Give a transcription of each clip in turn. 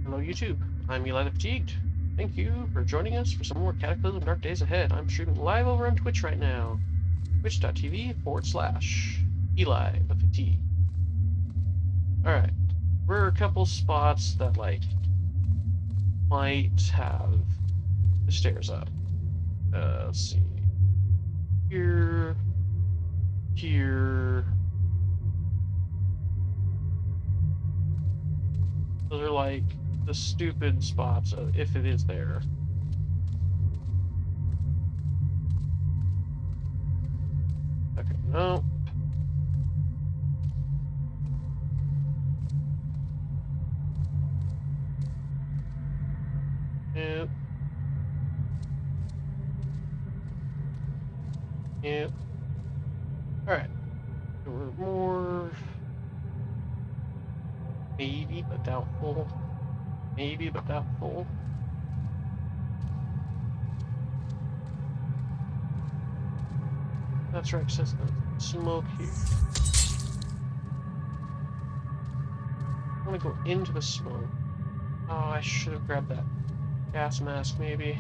Hello YouTube, I'm Eli the Fatigued. Thank you for joining us for some more Cataclysm Dark Days Ahead. I'm streaming live over on Twitch right now. Twitch.tv/Eli the Fatigued. Alright, we're a couple spots that, might have the stairs up. Let's see. Here. Those are the stupid spots, if it is there. Okay, no. Yep. Yep. Alright. There were more. Maybe, but doubtful. Maybe, but doubtful. That's right, says the smoke here. I want to go into the smoke. Oh, I should have grabbed that gas mask, maybe.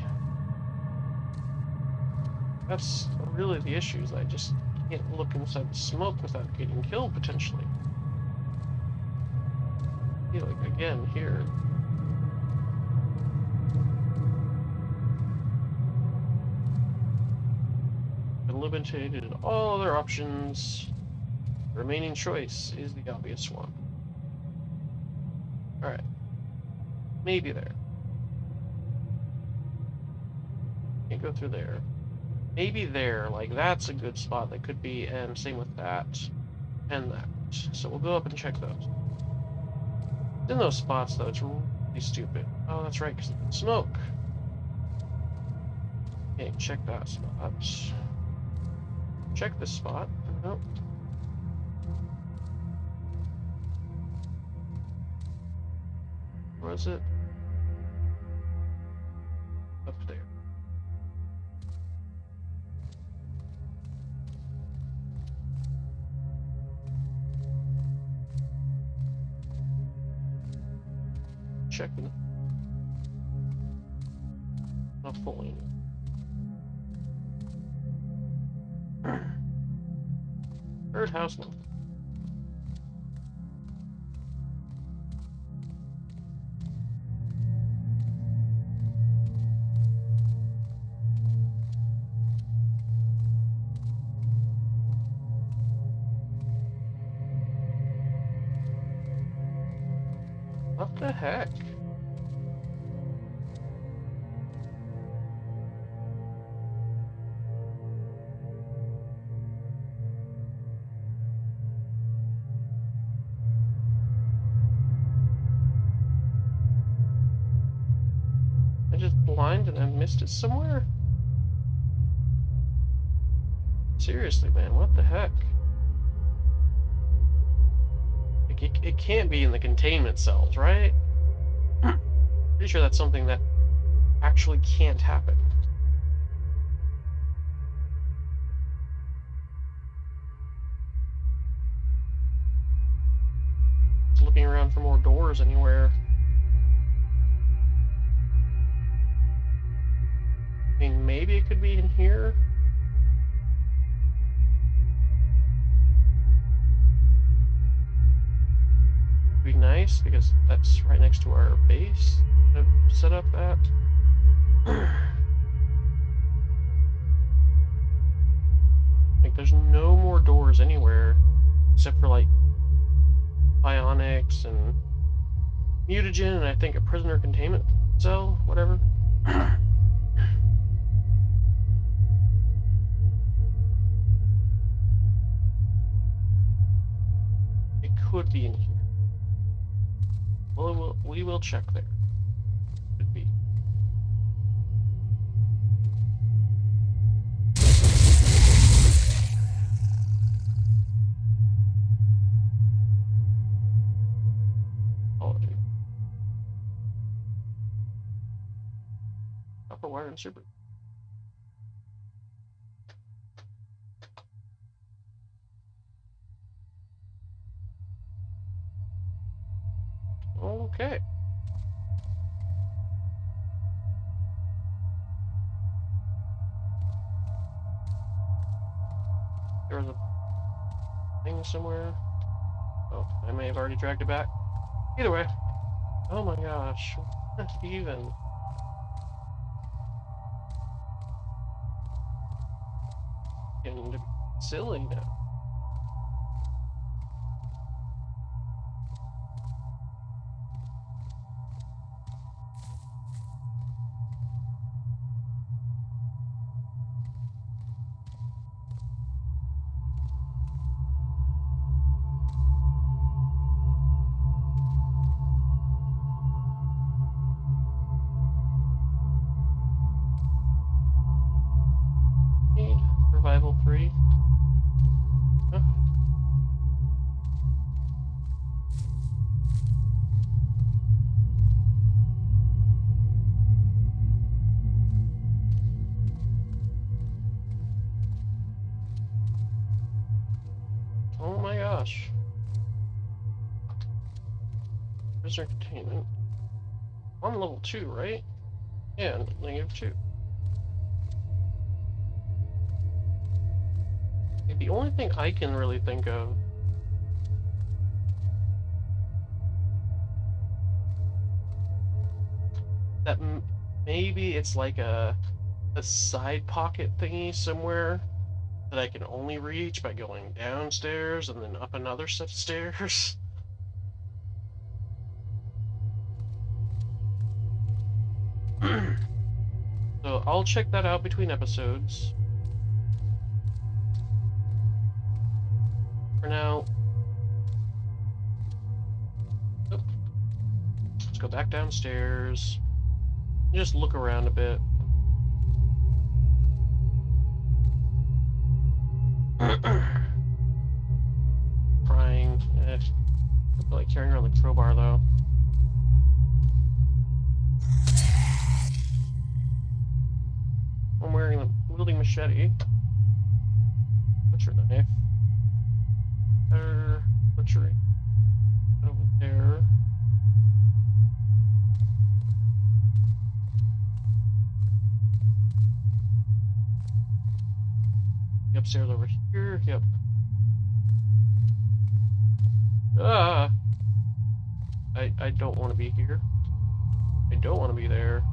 That's really the issue, is I just can't look inside the smoke without getting killed, potentially. Again, here. Eliminated all other options. The remaining choice is the obvious one. Alright. Maybe there. Can't go through there. Maybe there, that's a good spot that could be, and same with that. And that. So we'll go up and check those. In those spots, though, it's really stupid. Oh, that's right, because of the smoke. Okay, check that spot. Check this spot. Nope. Where is it? Up there. Checking. Not fully. Third house month. What the heck? I just blind and I missed it somewhere? Seriously, man, what the heck? It can't be in the containment cells, right? Pretty sure that's something that actually can't happen. Just looking around for more doors anywhere. I mean, maybe it could be in here. Be nice because that's right next to our base. I've set up that. There's no more doors anywhere except for bionics and mutagen and I think a prisoner containment cell, whatever. It could be in here. Well, we will check there. Could be. Apology. Upper wire and super. Okay. There was a thing somewhere. Oh, I may have already dragged it back. Either way. Oh my gosh. What even? Getting to be silly now. Survival 3. Huh? Oh my gosh. Prisoner containment. I'm level 2, right? And -2. The only thing I can really think of that maybe it's like a side pocket thingy somewhere that I can only reach by going downstairs and then up another set of stairs. So I'll check that out between episodes. For now, let's go back downstairs. Just look around a bit. Crying. I feel like carrying around the crowbar though. I'm wearing the wielding machete. Butcher knife. Butchering. Over there. Upstairs over here. Yep. Ah! I don't want to be here. I don't want to be there.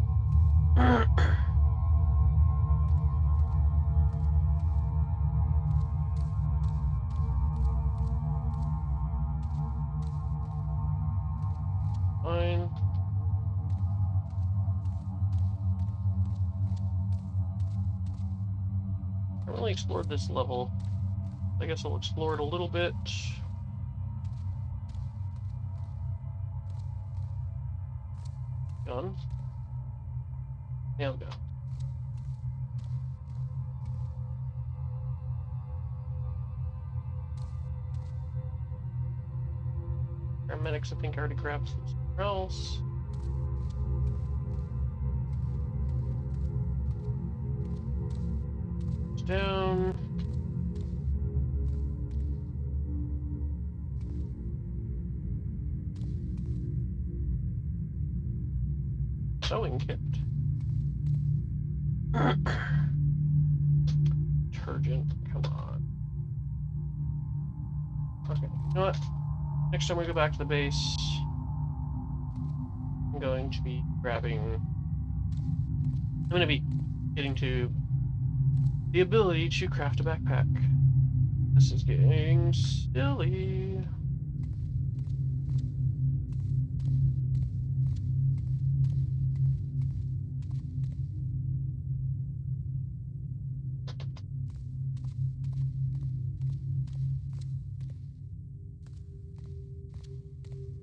Fine. I haven't really explored this level. I guess I'll explore it a little bit. Gun. Nail gun. Paramedics, I think, already grabbed somewhere else. It's down. Sewing kit. Detergent, come on. Okay, you know what? Next time we go back to the base, I'm going to be getting to the ability to craft a backpack. This is getting silly.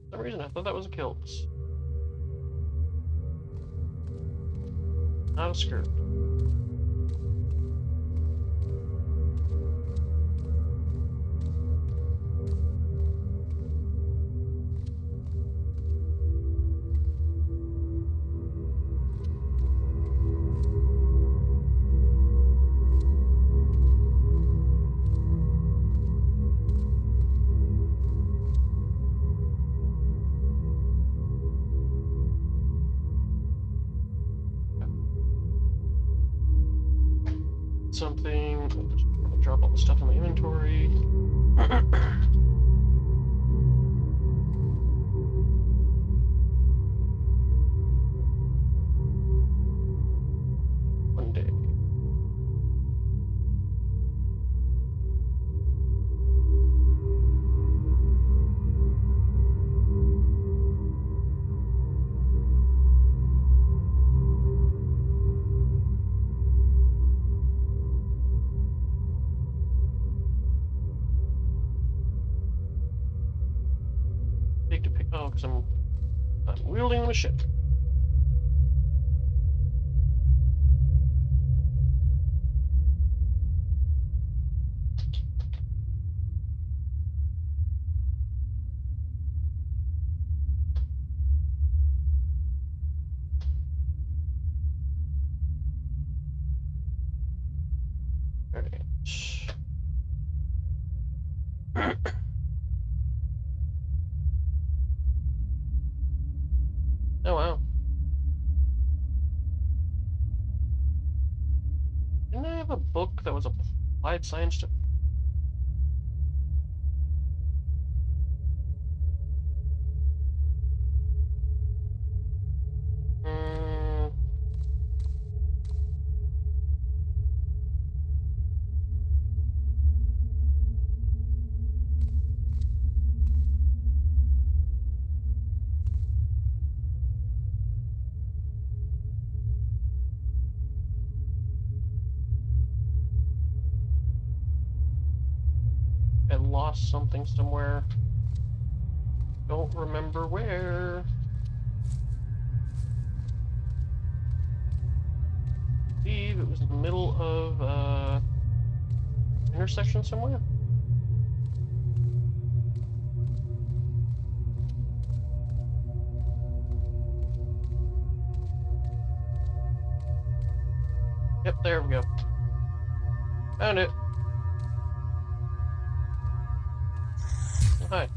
For some reason, I thought that was a kilt. Not a skirt. something. I'm gonna drop all the stuff in my inventory. One day. Big to pick. Oh, because I'm wielding the ship. Alright. Oh wow. Didn't I have a book that was applied science to? Mm, I lost something somewhere. Don't remember where. I believe it was in the middle of intersection somewhere. Yep, there we go. Found it. Oh, hi.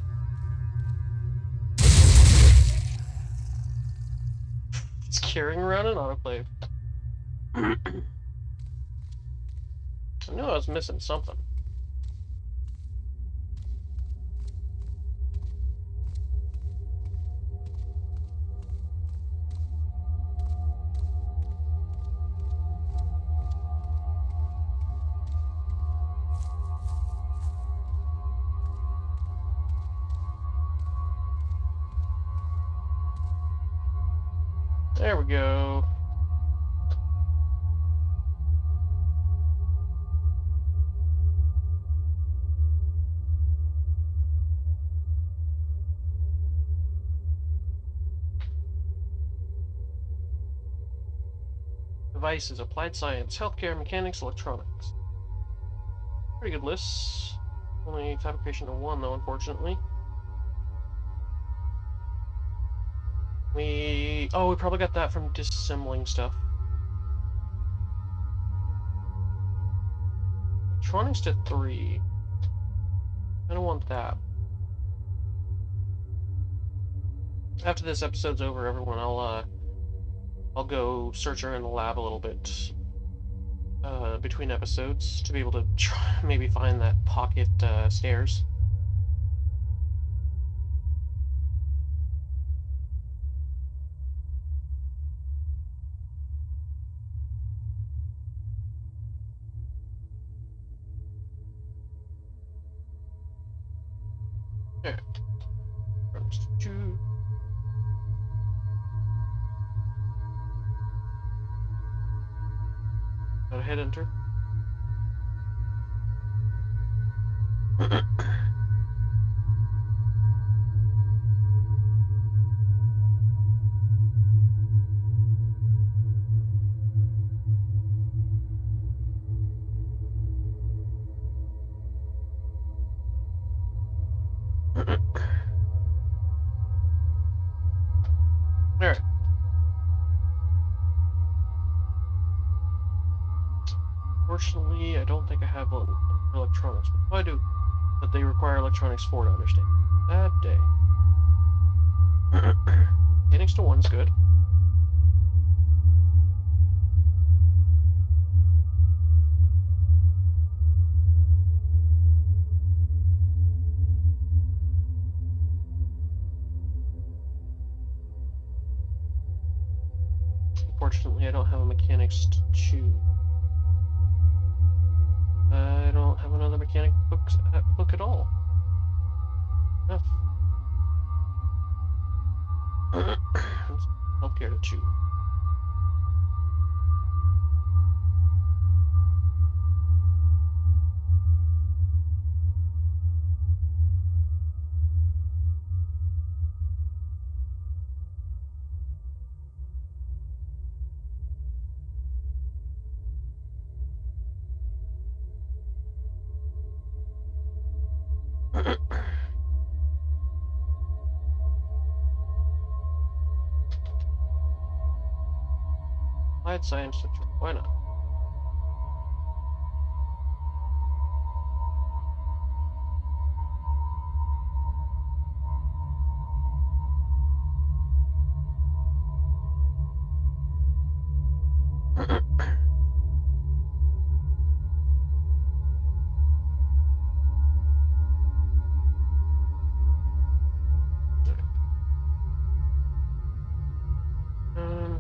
It's carrying around an autoclave. I knew I was missing something. There we go. Devices, applied science, healthcare, mechanics, electronics. Pretty good list. Only fabrication to 1 though, unfortunately. We probably got that from disassembling stuff. Electronics to 3. I don't want that. After this episode's over, everyone, I'll go search around the lab a little bit between episodes to be able to try maybe find that pocket stairs. Yeah. Gotta hit enter. Alright. Fortunately, I don't think I have electronics, but if I do, but they require electronics 4 to understand. That day. Mechanics to 1 is good. Unfortunately, I don't have a mechanics to choose. I don't have another mechanic book at all. Enough. Healthcare to choose. Applied science switcher. Why not?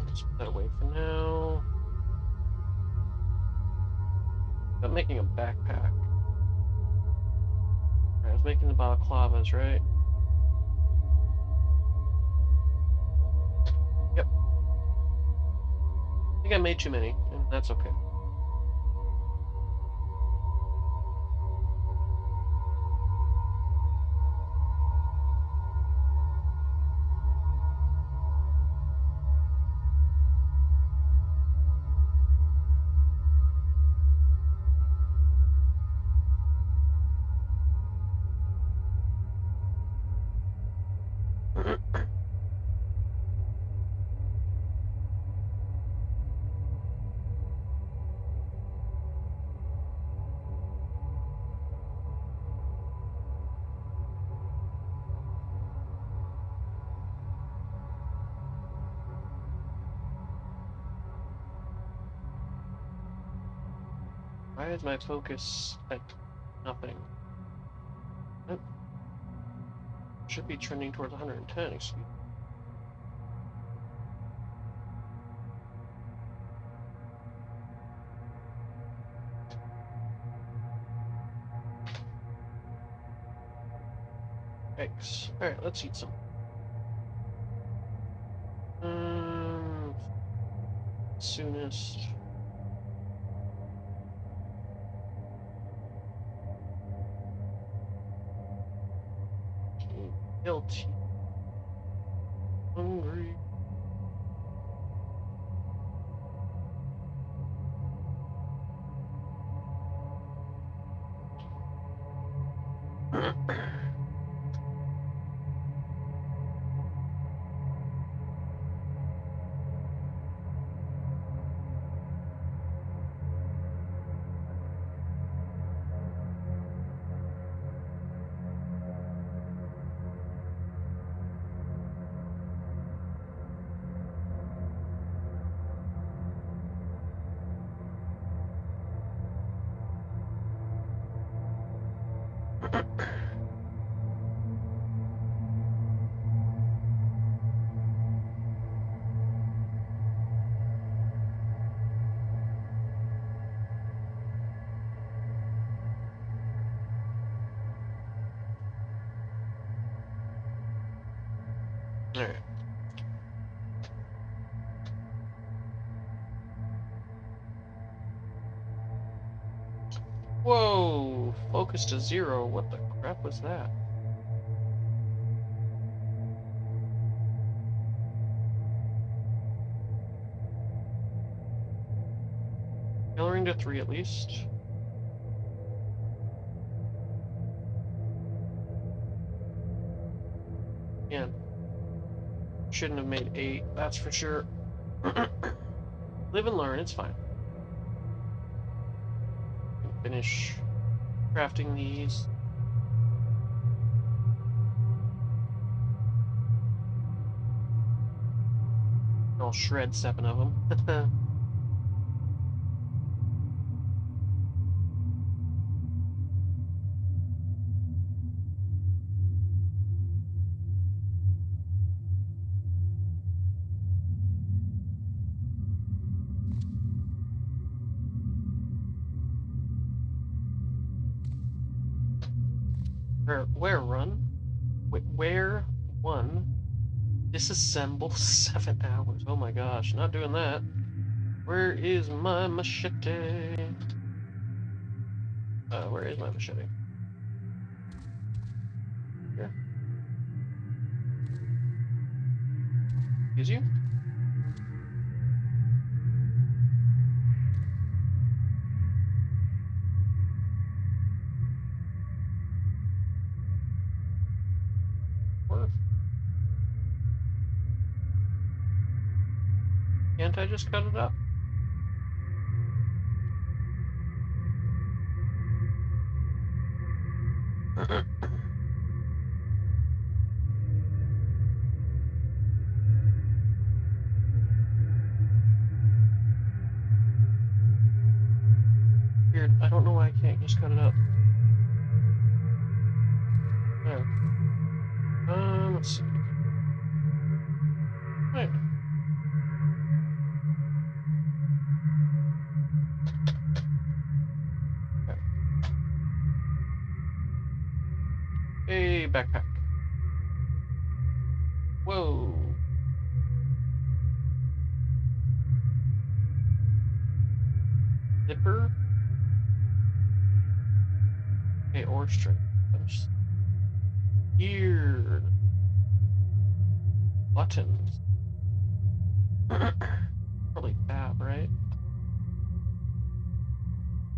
Let's put that away for now. I'm making a backpack. I was making the balaclavas, right? Yep. I think I made too many, and that's okay. Why is my focus at nothing? It should be trending towards 110, excuse me. Eggs. Alright, let's eat some. Soonest. Guilty. Hungry. Alright. Whoa! Focus to 0. What the crap was that? Coloring to 3 at least. Yeah. Shouldn't have made 8, that's for sure. Live and learn, it's fine. Finish crafting these. I'll shred 7 of them. Where run? Where one? Disassemble 7 hours. Oh my gosh, not doing that. Where is my machete? Where is my machete? Here. Excuse you? Where? Can't I just cut it up? Weird. I don't know why I can't just cut it up. There. Let's see. Right. Okay. Hey, backpack. Whoa. Zipper. Okay, or straight. Weird. Buttons. Probably tab, right?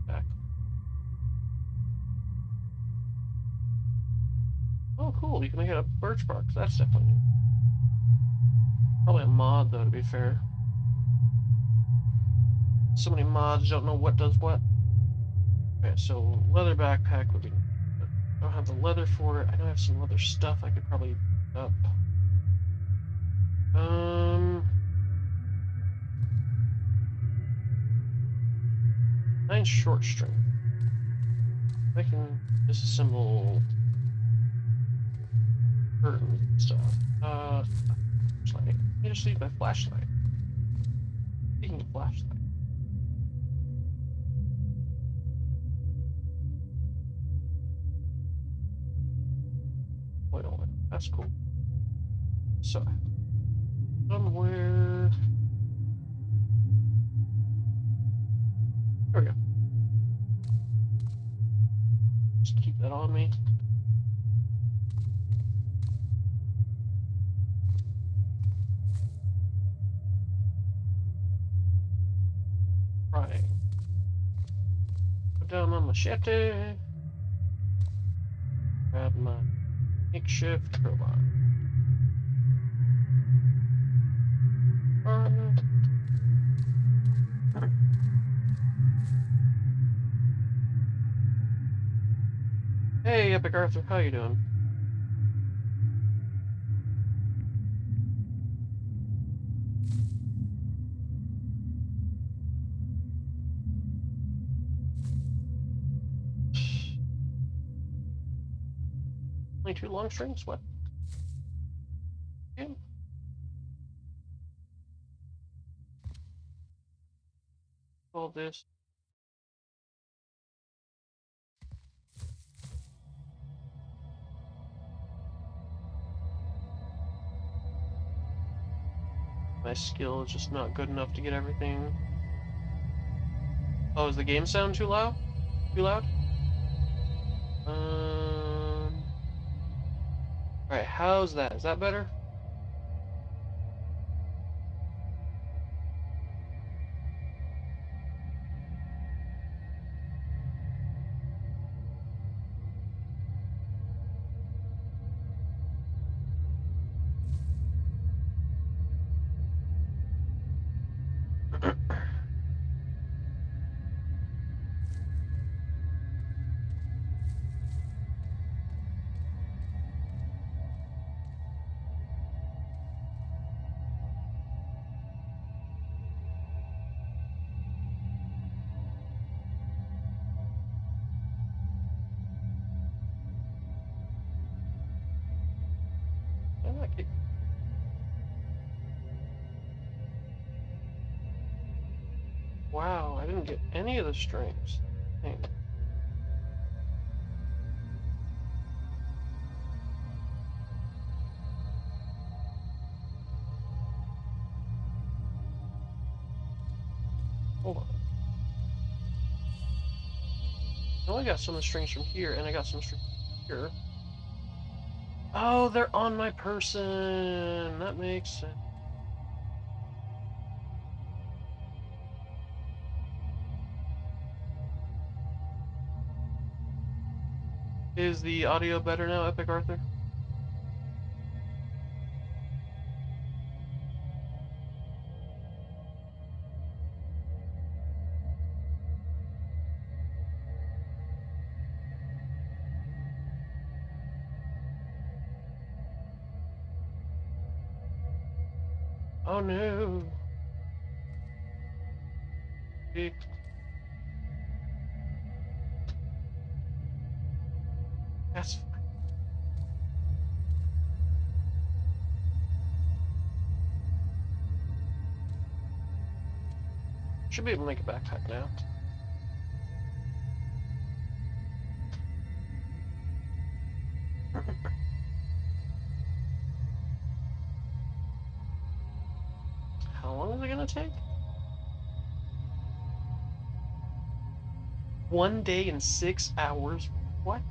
Back. Oh, cool. You can make it a birch bark. That's definitely new. Probably a mod, though, to be fair. So many mods don't know what does what. Okay, so leather backpack would be. I don't have the leather for it. I know I have some leather stuff I could probably up. Nine short string. I can disassemble curtains and stuff. Flashlight. I just need my flashlight. Speaking of flashlight. Oil. That's cool. So, somewhere. There we go. Just keep that on me. Right. Put down my machete. Grab my makeshift crowbar. Hey, Epic Arthur, how you doing? Only 2 long strings? What? Yeah. All this. My skill is just not good enough to get everything. Oh, is the game sound too loud? Too loud? Alright, how's that? Is that better? I like it. Wow, I didn't get any of the strings. Dang. Hold on. No, I got some of the strings from here, and I got some strings from here. Oh, they're on my person. That makes sense. Is the audio better now, Epic Arthur? Oh no. That's fine. Should be able to make a backpack now. How long is it gonna take? 1 day and 6 hours? What?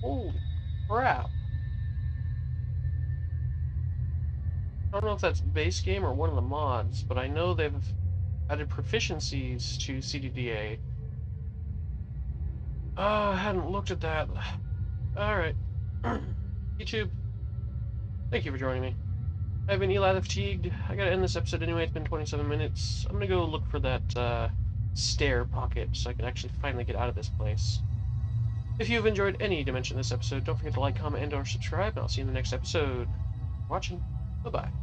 Holy crap. I don't know if that's base game or one of the mods, but I know they've added proficiencies to CDDA. Oh, I hadn't looked at that. Alright. YouTube, thank you for joining me. I've been Eli the Fatigued. I gotta end this episode anyway, it's been 27 minutes. I'm gonna go look for that stair pocket so I can actually finally get out of this place. If you've enjoyed any dimension of this episode, don't forget to like, comment, and/or subscribe, and I'll see you in the next episode. Watching. Bye-bye.